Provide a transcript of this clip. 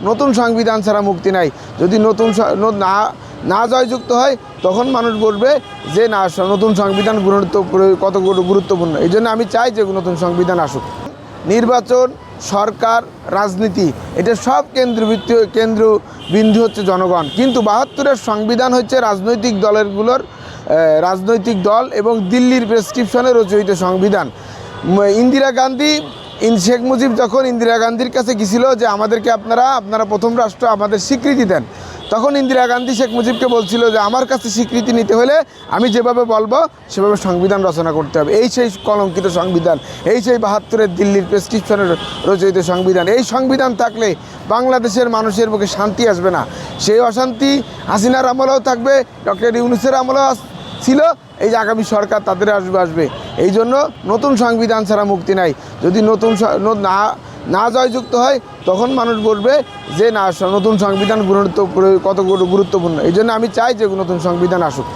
নতুন সংবিধান ছাড়া মুক্তি নাই। যদি না জয়যুক্ত হয় তখন মানুষ বলবে যে না, নতুন সংবিধান কত গুরুত্বপূর্ণ। এই জন্য আমি চাই যে নতুন সংবিধান আসুক। নির্বাচন, সরকার, রাজনীতি, এটা সব কেন্দ্রবিন্দু হচ্ছে জনগণ। কিন্তু ৭২-এর সংবিধান হচ্ছে রাজনৈতিক দল এবং দিল্লির প্রেসক্রিপশনে রচিত সংবিধান। শেখ মুজিব যখন ইন্দিরা গান্ধীর কাছে গেছিল যে আমাদেরকে আপনারা প্রথম রাষ্ট্র, আমাদের স্বীকৃতি দেন, তখন ইন্দিরা গান্ধী শেখ মুজিবকে বলছিল যে আমার কাছে স্বীকৃতি নিতে হলে আমি যেভাবে বলবো সেভাবে সংবিধান রচনা করতে হবে। এই সেই কলঙ্কিত সংবিধান, এই সেই ৭২-এর দিল্লির প্রেসক্রিপশনের রচিত সংবিধান। এই সংবিধান থাকলে বাংলাদেশের মানুষের মুখে শান্তি আসবে না। সেই অশান্তি হাসিনার আমলেও থাকবে, ডক্টর ইউনূসের আমলেও ছিল, এই যে আগামী সরকার তাদের আসবে। এই জন্য নতুন সংবিধান ছাড়া মুক্তি নাই। যদি না জয়যুক্ত হয় তখন মানুষ বলবে যে না, নতুন সংবিধান কত গুরুত্বপূর্ণ। এই জন্য আমি চাই যে নতুন সংবিধান আসুক।